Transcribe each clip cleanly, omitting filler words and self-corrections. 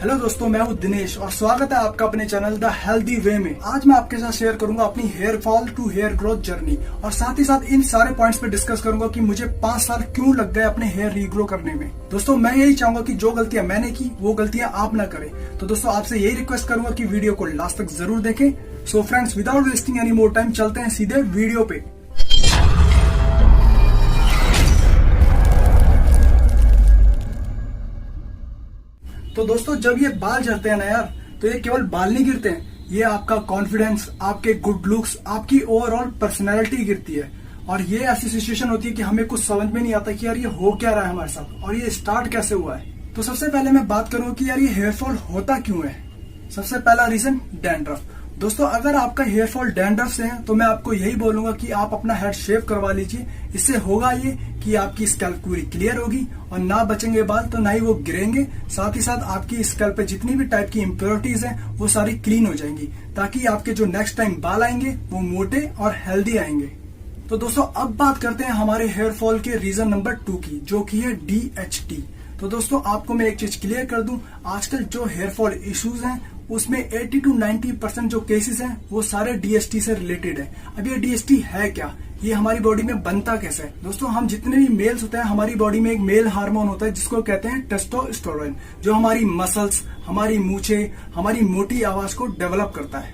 Hello दोस्तों, मैं हूं दिनेश और स्वागत है आपका अपने चैनल द हेल्दी वे में। आज मैं आपके साथ शेयर करूंगा अपनी hair fall to hair growth journey और साथ ही साथ इन सारे पॉइंट्स पे डिस्कस करूंगा कि मुझे 5 साल क्यों लग गए अपने हेयर रीग्रो करने में। दोस्तों, मैं यही चाहूंगा कि जो गलतियां मैंने की वो गलतियां आप ना करें। तो दोस्तों, आपसे यही रिक्वेस्ट करूंगा कि वीडियो को लास्ट तक जरूर देखें। So friends, without wasting any more time चलते हैं सीधे वीडियो पे। तो दोस्तों, जब ये बाल झड़ते हैं ना यार, तो ये केवल बाल नहीं गिरते हैं, ये आपका कॉन्फिडेंस, आपके गुड लुक्स, आपकी ओवरऑल पर्सनैलिटी गिरती है। और ये ऐसी सिचुएशन होती है कि हमें कुछ समझ में नहीं आता कि यार ये हो क्या रहा है हमारे साथ और ये स्टार्ट कैसे हुआ है। तो सबसे पहले मैं बात करूंगा कि यार ये हेयर फॉल होता क्यों है। सबसे पहला रीजन, डैंड्रफ। दोस्तों, अगर आपका हेयर फॉल डैंड्रफ से है तो मैं आपको यही बोलूंगा कि आप अपना हेड शेव करवा लीजिए। इससे होगा ये कि आपकी स्कैल्प पूरी क्लियर होगी और ना बचेंगे बाल, तो ना ही वो गिरेंगे। साथ ही साथ आपकी स्कैल्प पे जितनी भी टाइप की इम्प्योरिटीज हैं वो सारी क्लीन हो जाएंगी, ताकि आपके जो नेक्स्ट टाइम बाल आएंगे वो मोटे और हेल्दी आएंगे। तो दोस्तों, अब बात करते हैं हमारे हेयर फॉल के रीजन नंबर 2 की, जो की है DHT। तो दोस्तों, आपको मैं एक चीज क्लियर कर दूं, आजकल जो हेयर फॉल इश्यूज हैं उसमें 80 to 90% जो केसेस हैं वो सारे DHT से रिलेटेड है। अब ये DHT है क्या, ये हमारी बॉडी में बनता कैसे है? दोस्तों, हम जितने भी मेल्स होते हैं, हमारी बॉडी में एक मेल हार्मोन होता है जिसको कहते हैं टेस्टोस्टेरोन, जो हमारी मसल्स, हमारी मूछें, हमारी मोटी आवाज को डेवलप करता है।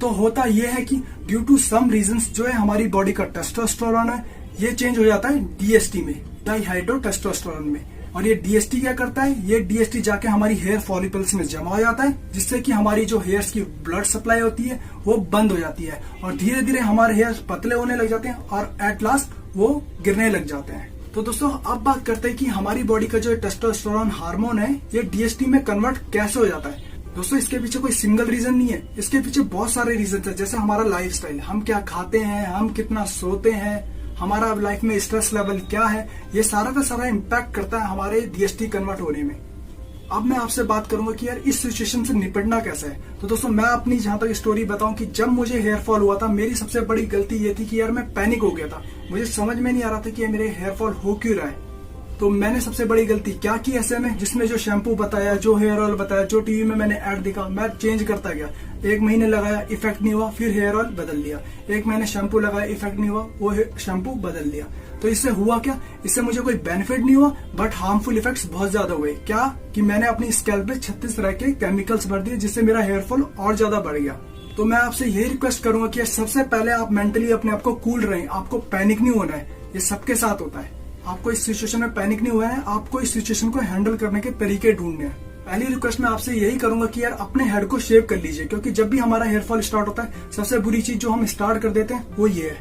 तो होता यह है कि ड्यू टू सम रीजंस जो है हमारी बॉडी का टेस्टोस्टेरोन है ये चेंज हो जाता है DHT में, डाइहाइड्रोटेस्टोस्टेरोन में। और ये DHT क्या करता है, ये DHT जाके हमारी हेयर फॉलिकल्स में जमा हो जाता है, जिससे कि हमारी जो हेयर्स की ब्लड सप्लाई होती है वो बंद हो जाती है और धीरे धीरे हमारे हेयर्स पतले होने लग जाते हैं और एट लास्ट वो गिरने लग जाते हैं। तो दोस्तों, अब बात करते हैं कि हमारी बॉडी का जो टेस्टोस्टेरोन हार्मोन है ये DHT में कन्वर्ट कैसे हो जाता है। दोस्तों, इसके पीछे कोई सिंगल रीजन नहीं है, इसके पीछे बहुत सारे रीजन है। जैसे हमारा लाइफस्टाइल, हम क्या खाते हैं, हम कितना सोते हैं, हमारा लाइफ में स्ट्रेस लेवल क्या है, ये सारा का सारा इम्पैक्ट करता है हमारे DHT कन्वर्ट होने में। अब मैं आपसे बात करूंगा कि यार इस सिचुएशन से निपटना कैसे है। तो दोस्तों, मैं अपनी जहां तक स्टोरी बताऊं कि जब मुझे हेयर फॉल हुआ था, मेरी सबसे बड़ी गलती ये थी कि यार मैं पैनिक हो गया था। मुझे समझ में नहीं आ रहा था कि मेरे हेयर फॉल हो क्यों रहा है। तो मैंने सबसे बड़ी गलती क्या की ऐसे में, जिसमें जो शैम्पू बताया, जो हेयर ऑयल बताया, जो टीवी में मैंने ऐड देखा, मैं चेंज करता गया। 1 महीने लगाया, इफेक्ट नहीं हुआ, फिर हेयर ऑयल बदल लिया। 1 महीने शैम्पू लगाया, इफेक्ट नहीं हुआ, वो शैम्पू बदल लिया। तो इससे हुआ क्या, इससे मुझे कोई बेनिफिट नहीं हुआ, बट हार्मफुल इफेक्ट्स बहुत ज्यादा हुए। क्या कि मैंने अपनी स्कैल्प पे 36 तरह के केमिकल्स भर दिए, जिससे मेरा हेयर फॉल और ज्यादा बढ़ गया। तो मैं आपसे यही रिक्वेस्ट करूंगा कि सबसे पहले आप मेंटली अपने आप को कूल रहें, आपको पैनिक नहीं होना है। ये सबके साथ होता है, आपको इस सिचुएशन में पैनिक नहीं हुआ है, आपको इस सिचुएशन को हैंडल करने के तरीके ढूंढने हैं। पहली रिक्वेस्ट मैं आपसे यही करूंगा कि यार अपने हेड को शेव कर लीजिए, क्योंकि जब भी हमारा हेयर फॉल स्टार्ट होता है सबसे बुरी चीज जो हम स्टार्ट कर देते हैं वो ये है,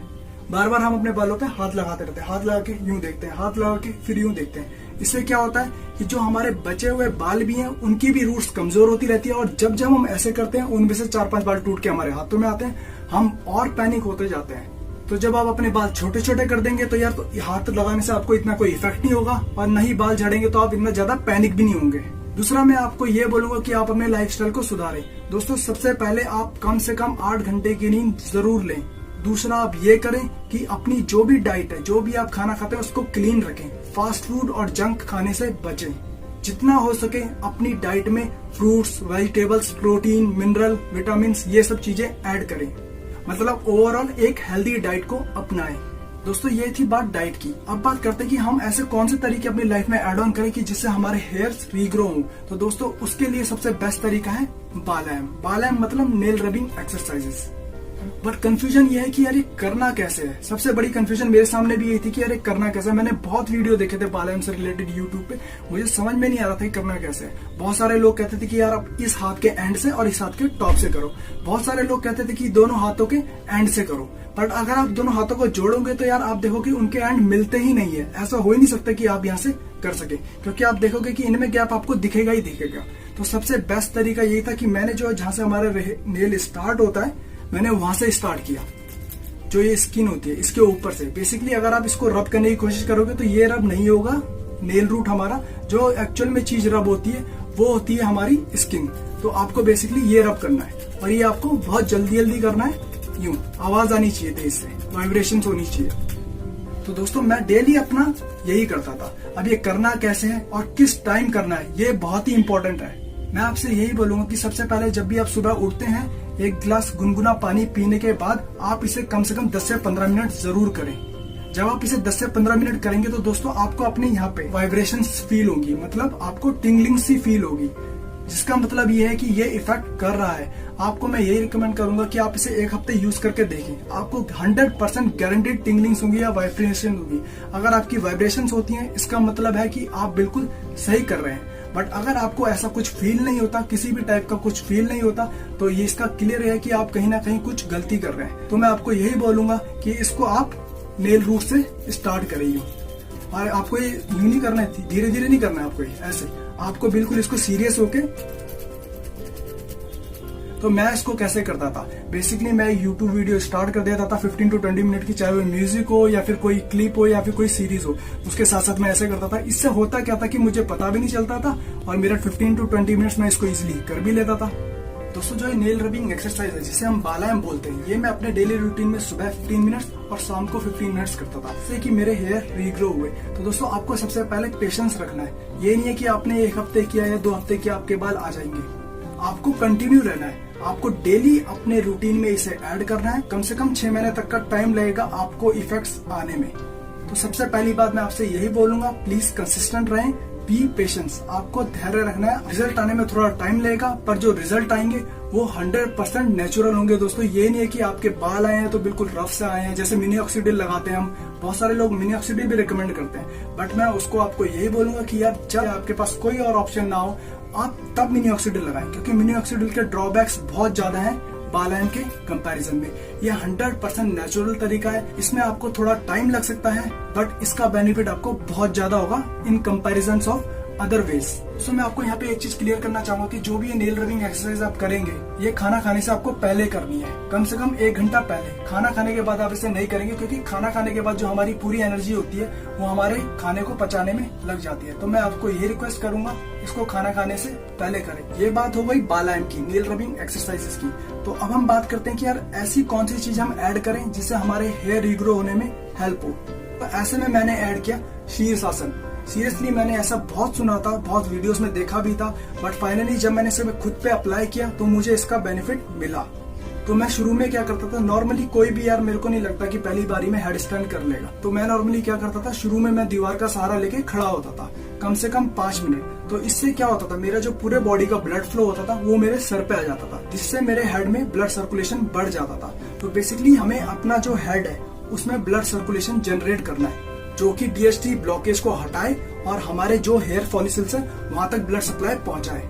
बार बार हम अपने बालों पे हाथ लगाते रहते हैं, हाथ लगा के यूं देखते हैं, हाथ लगा के फिर यूं देखते हैं। इससे क्या होता है कि जो हमारे बचे हुए बाल भी हैं उनकी भी रूट्स कमजोर होती रहती है, और जब जब हम ऐसे करते हैं उनमें से 4-5 बाल टूट के हमारे हाथों में आते हैं, हम और पैनिक होते जाते हैं। तो जब आप अपने बाल छोटे छोटे कर देंगे तो यार तो हाथ लगाने से आपको इतना कोई इफेक्ट नहीं होगा, और न ही बाल झड़ेंगे तो आप इतना ज्यादा पैनिक भी नहीं होंगे। दूसरा, मैं आपको ये बोलूंगा कि आप अपने लाइफस्टाइल को सुधारें। दोस्तों, सबसे पहले आप कम से कम 8 घंटे की नींद जरूर लें। दूसरा, आप ये करें कि अपनी जो भी डाइट है, जो भी आप खाना खाते हैं उसको क्लीन रखें, फास्ट फूड और जंक खाने से बचें। जितना हो सके अपनी डाइट में fruits, vegetables, protein, mineral, vitamin, ये सब चीजें ऐड करें। मतलब ओवरऑल एक हेल्दी डाइट को अपनाएं। दोस्तों, ये थी बात डाइट की। अब बात करते हैं कि हम ऐसे कौन से तरीके अपनी लाइफ में ऐड ऑन करें कि जिससे हमारे हेयर्स रीग्रो हों। तो दोस्तों, उसके लिए सबसे बेस्ट तरीका है बालैम। बालैम मतलब nail rubbing exercises. But confusion ये है कि यार ये करना कैसे है। सबसे बड़ी कंफ्यूजन मेरे सामने भी यही थी कि यार ये करना कैसे है। मैंने बहुत वीडियो देखे थे बालैम से रिलेटेड यूट्यूब पे, मुझे समझ में नहीं आ रहा था कि करना कैसे है। बहुत सारे लोग कहते थे कि यार आप इस हाथ के एंड से और इस हाथ के टॉप से करो। बहुत सारे लोग कहते थे कि दोनों हाथों के एंड से करो। बट अगर आप दोनों हाथों को जोड़ोगे तो यार आप देखोगे उनके एंड मिलते ही नहीं है। ऐसा हो ही नहीं सकता कि आप यहाँ से कर सके, क्योंकि आप देखोगे कि इनमें गैप आपको दिखेगा ही दिखेगा। तो सबसे बेस्ट तरीका यही था कि मैंने जो जहां से हमारा नेल स्टार्ट होता है मैंने वहां से स्टार्ट किया। जो ये स्किन होती है इसके ऊपर से, बेसिकली अगर आप इसको रब करने की कोशिश करोगे तो ये रब नहीं होगा। नेल रूट हमारा जो एक्चुअल में चीज रब होती है वो होती है हमारी स्किन। तो आपको बेसिकली ये रब करना है, और ये आपको बहुत जल्दी जल्दी करना है। यूं आवाज आनी चाहिए तेज से, वाइब्रेशन होनी चाहिए। तो दोस्तों, मैं डेली अपना यही करता था। अब ये करना कैसे है और किस टाइम करना है, ये बहुत ही इंपॉर्टेंट है। मैं आपसे यही बोलूंगा कि सबसे पहले जब भी आप सुबह उठते हैं, एक गिलास गुनगुना पानी पीने के बाद आप इसे कम से कम 10 से 15 मिनट जरूर करें। जब आप इसे 10 से 15 मिनट करेंगे तो दोस्तों आपको अपने यहाँ पे वाइब्रेशंस फील होंगी, मतलब आपको टिंगलिंग सी फील होगी, जिसका मतलब ये है कि ये इफेक्ट कर रहा है। आपको मैं यही रिकमेंड करूंगा कि आप इसे एक हफ्ते यूज करके देखें। आपको 100% गारंटेड टिंगलिंग्स होंगी या वाइब्रेशन होगी। अगर आपकी वाइब्रेशंस होती हैं, इसका मतलब है कि आप बिल्कुल सही कर रहे हैं। बट अगर आपको ऐसा कुछ फील नहीं होता, किसी भी टाइप का कुछ फील नहीं होता, तो ये इसका क्लियर है कि आप कहीं ना कहीं कुछ गलती कर रहे हैं। तो मैं आपको यही बोलूंगा कि इसको आप नेल रूट से स्टार्ट करिए। और आपको ये यूं नहीं करना है, धीरे धीरे नहीं करना है आपको, ये ऐसे आपको बिल्कुल इसको सीरियस होके। तो मैं इसको कैसे करता था, बेसिकली मैं यूट्यूब वीडियो स्टार्ट कर देता था 15 to 20 मिनट की, चाहे वो म्यूजिक हो या फिर कोई क्लिप हो या फिर कोई सीरीज हो, उसके साथ साथ मैं ऐसे करता था। इससे होता क्या था कि मुझे पता भी नहीं चलता था और मेरा 15 to 20 मिनट्स में इसको इजिली कर भी लेता था। दोस्तों जो नेल रबिंग एक्सरसाइज है, जिसे हम बालायाम बोलते हैं, ये मैं अपने डेली रूटीन में सुबह 15 मिनट्स और शाम को 15 मिनट्स करता था, जिससे कि मेरे हेयर रीग्रो हुए। तो दोस्तों आपको सबसे पहले पेशेंस रखना है। ये नहीं है कि आपने 1 हफ्ते किया या 2 हफ्ते किया आपके बाल आ जाएंगे। आपको कंटिन्यू रहना है, आपको डेली अपने रूटीन में इसे ऐड करना है। कम से कम 6 महीने तक का टाइम लगेगा आपको इफेक्ट्स आने में। तो सबसे पहली बात मैं आपसे यही बोलूंगा, प्लीज कंसिस्टेंट रहें, बी पेशेंस। आपको धैर्य रखना है। रिजल्ट आने में थोड़ा टाइम लगेगा, पर जो रिजल्ट आएंगे वो 100% नेचुरल होंगे। दोस्तों ये नहीं है कि आपके बाल आए हैं तो बिल्कुल रफ से आए हैं, जैसे मिनीऑक्सीडिल लगाते हैं हम, बहुत सारे लोग मिनीऑक्सीडिल भी रिकमेंड करते हैं। बट मैं उसको आपको यही बोलूंगा कि यार जब आपके पास कोई और ऑप्शन ना हो, आप तब मिनीऑक्सीडिल लगाएं, क्योंकि मिनीऑक्सीडिल के ड्रॉबैक्स बहुत ज्यादा हैं बालायाम के कंपैरिजन में। ये 100% नेचुरल तरीका है। इसमें आपको थोड़ा टाइम लग सकता है, बट इसका बेनिफिट आपको बहुत ज्यादा होगा in comparison of other ways. So मैं आपको यहाँ पे एक चीज क्लियर करना चाहूंगा कि जो भी ये नेल रबिंग एक्सरसाइज आप करेंगे, ये खाना खाने से आपको पहले करनी है, कम से कम 1 घंटा पहले। खाना खाने के बाद आप इसे नहीं करेंगे, क्योंकि खाना खाने के बाद जो हमारी पूरी एनर्जी होती है वो हमारे खाने को पचाने में लग जाती है। तो मैं आपको ये रिक्वेस्ट करूंगा, इसको खाना खाने से पहले करें। ये बात हो गई बालायाम की, नेल रबिंग एक्सरसाइजेस की। तो अब हम बात करते हैं कि यार ऐसी कौन सी चीज हम ऐड करें जिससे हमारे हेयर रीग्रो होने में हेल्प हो। तो ऐसे में मैंने ऐड किया शीर्षासन। सीरियसली मैंने ऐसा बहुत सुना था, बहुत वीडियोस में देखा भी था, बट फाइनली जब मैंने इसे खुद पे अप्लाई किया तो मुझे इसका बेनिफिट मिला। तो मैं शुरू में क्या करता था, नॉर्मली कोई भी यार मेरे को नहीं लगता कि पहली बारी में हेड स्टैंड कर लेगा। तो मैं नॉर्मली क्या करता था, शुरू में मैं दीवार का सहारा लेके खड़ा होता था कम से कम 5 मिनट। तो इससे क्या होता था, मेरा जो पूरे बॉडी का ब्लड फ्लो होता था वो मेरे सर पे आ जाता था, जिससे मेरे हेड में ब्लड सर्कुलेशन बढ़ जाता था। तो बेसिकली हमें अपना जो हेड है उसमें ब्लड सर्कुलेशन जनरेट करना है, जो कि DHT ब्लॉकेज को हटाए और हमारे जो हेयर फॉलिकल्स है वहां तक ब्लड सप्लाई पहुंचाए,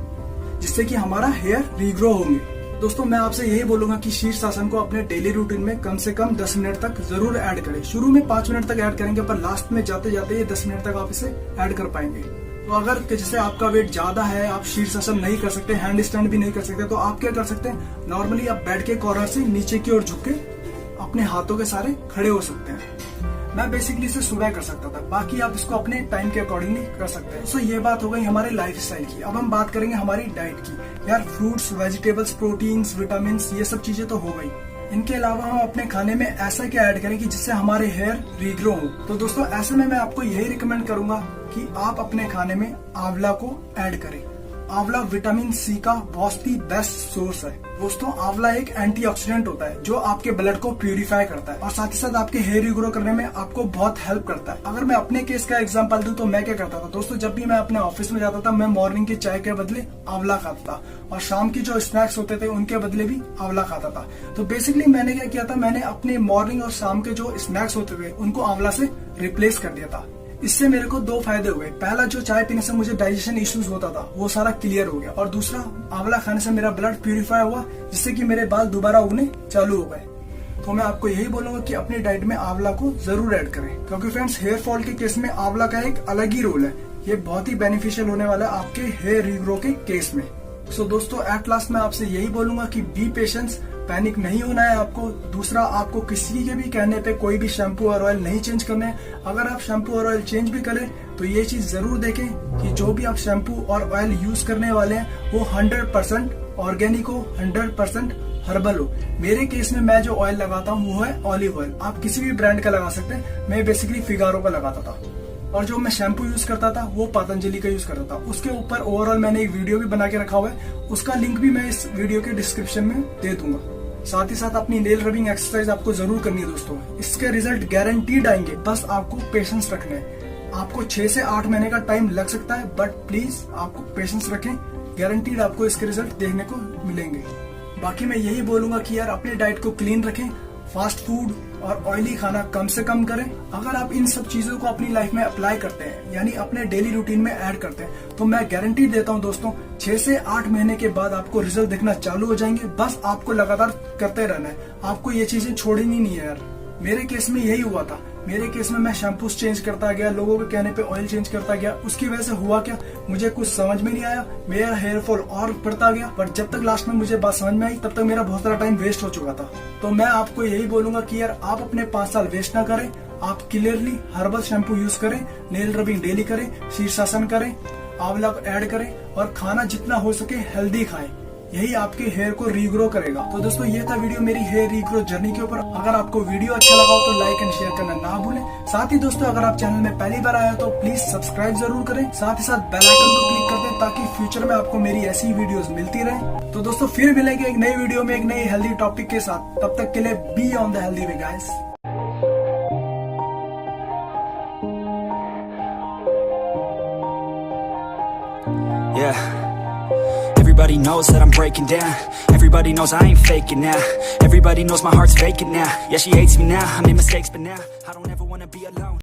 जिससे कि हमारा हेयर रीग्रो होंगे। दोस्तों मैं आपसे यही बोलूंगा कि शीर्षासन को अपने डेली रूटीन में कम से कम 10 मिनट तक जरूर ऐड करें। शुरू में 5 मिनट तक ऐड करेंगे, पर लास्ट में जाते जाते ये 10 मिनट तक आप इसे ऐड कर पाएंगे। तो अगर जैसे आपका वेट ज्यादा है, आप शीर्षासन नहीं कर सकते, हैंड स्टैंड भी नहीं कर सकते, तो आप क्या कर सकते हैं, नॉर्मली आप बेड के कॉर्नर से नीचे की ओर झुक के अपने हाथों के सारे खड़े हो सकते हैं। मैं बेसिकली इसे सुबह कर सकता था, बाकी आप इसको अपने टाइम के अकॉर्डिंगली कर सकते हैं। सो ये बात हो गई हमारे लाइफस्टाइल की। अब हम बात करेंगे हमारी डाइट की। यार फ्रूट्स, वेजिटेबल्स, प्रोटीन्स, विटामिन, ये सब चीजें तो हो गई। इनके अलावा हम अपने खाने में ऐसा क्या ऐड करें कि जिससे हमारे हेयर रीग्रो हो। तो दोस्तों ऐसे में मैं आपको यही रिकमेंड करूंगा कि आप अपने खाने में आंवला को ऐड करें। आंवला विटामिन सी का बहुत ही बेस्ट सोर्स है। दोस्तों आंवला एक एंटीऑक्सीडेंट होता है जो आपके ब्लड को प्यूरिफाई करता है और साथ ही साथ आपके हेयर रीग्रो करने में आपको बहुत हेल्प करता है। अगर मैं अपने केस का एग्जांपल दूं तो मैं क्या करता था दोस्तों, जब भी मैं अपने ऑफिस में जाता था मैं मॉर्निंग की चाय के बदले आंवला खाता था और शाम की जो स्नैक्स होते थे उनके बदले भी आंवला खाता था। तो बेसिकली मैंने क्या किया था, मैंने अपने मॉर्निंग और शाम के जो स्नैक्स होते थे उनको आंवला से रिप्लेस कर दिया था। इससे मेरे को 2 फायदे हुए। पहला, जो चाय पीने से मुझे डाइजेशन इश्यूज होता था वो सारा क्लियर हो गया, और दूसरा आंवला खाने से मेरा ब्लड प्यूरिफाई हुआ, जिससे कि मेरे बाल दोबारा उगने चालू हो गए। तो मैं आपको यही बोलूंगा कि अपनी डाइट में आंवला को जरूर ऐड करें, क्योंकि फ्रेंड्स हेयर फॉल के केस में आंवला का एक अलग ही रोल है। ये बहुत ही बेनिफिशियल होने वाला है आपके हेयर रीग्रो के केस में। सो दोस्तों एट लास्ट मैं आपसे यही बोलूंगा कि बी पेशेंस, पैनिक नहीं होना है आपको। दूसरा, आपको किसी के भी कहने पे कोई भी शैम्पू और ऑयल नहीं चेंज करना है। अगर आप शैम्पू और ऑयल चेंज भी करें तो ये चीज जरूर देखें कि जो भी आप शैम्पू और ऑयल यूज करने वाले हैं वो 100% ऑर्गेनिक हो, 100% हर्बल हो। मेरे केस में मैं जो ऑयल लगाता हूँ वो है ऑलिव ऑयल। आप किसी भी ब्रांड का लगा सकते हैं, मैं बेसिकली फिगारो का लगाता था। और जो मैं शैम्पू यूज करता था वो पतंजलि का यूज करता था। उसके ऊपर ओवरऑल मैंने एक वीडियो भी बना के रखा हुआ है, उसका लिंक भी मैं इस वीडियो के डिस्क्रिप्शन में दे दूंगा। साथ ही साथ अपनी नेल रबिंग एक्सरसाइज आपको जरूर करनी है दोस्तों, इसके रिजल्ट गारंटीड आएंगे, बस आपको पेशेंस रखना है। आपको 6 से 8 महीने का टाइम लग सकता है, बट प्लीज आपको पेशेंस रखें, गारंटीड आपको इसके रिजल्ट देखने को मिलेंगे। बाकी मैं यही बोलूंगा कि यार अपनी डाइट को क्लीन रखें, फास्ट फूड और ऑयली खाना कम से कम करें। अगर आप इन सब चीजों को अपनी लाइफ में अप्लाई करते हैं, यानी अपने डेली रूटीन में ऐड करते हैं, तो मैं गारंटी देता हूं दोस्तों 6 से 8 महीने के बाद आपको रिजल्ट दिखना चालू हो जाएंगे। बस आपको लगातार करते रहना है, आपको ये चीजें छोड़नी नहीं है यार। मेरे केस में यही हुआ था। मेरे केस में मैं शैम्पूस चेंज करता गया, लोगों के कहने पे ऑयल चेंज करता गया, उसकी वजह से हुआ क्या मुझे कुछ समझ में नहीं आया, मेरा हेयर फॉल और बढ़ता गया। पर जब तक लास्ट में मुझे बात समझ में आई तब तक मेरा बहुत सारा टाइम वेस्ट हो चुका था। तो मैं आपको यही बोलूंगा कि यार आप अपने 5 साल वेस्ट ना करें, आप क्लियरली हर्बल शैम्पू यूज करें, नेल रबिंग डेली करें, शीर्षासन करें, आंवला ऐड करें और खाना जितना हो सके हेल्दी खाएं। यही आपके हेयर को रीग्रो करेगा। तो दोस्तों ये था वीडियो मेरी हेयर रीग्रो जर्नी के ऊपर। अगर आपको वीडियो अच्छा लगा हो तो लाइक एंड शेयर करना ना भूलें। साथ ही दोस्तों अगर आप चैनल में पहली बार आए हो तो प्लीज सब्सक्राइब जरूर करें, साथ ही साथ बेल आइकन को क्लिक कर दें ताकि फ्यूचर में आपको मेरी ऐसी वीडियोस मिलती रहे। तो दोस्तों फिर मिलेंगे एक नई वीडियो में एक नई हेल्दी टॉपिक के साथ, तब तक के लिए be on the healthy way guys. Everybody knows that I'm breaking down. Everybody knows I ain't faking now. Everybody knows my heart's vacant now. Yeah, she hates me now, I made mistakes but now I don't ever wanna be alone.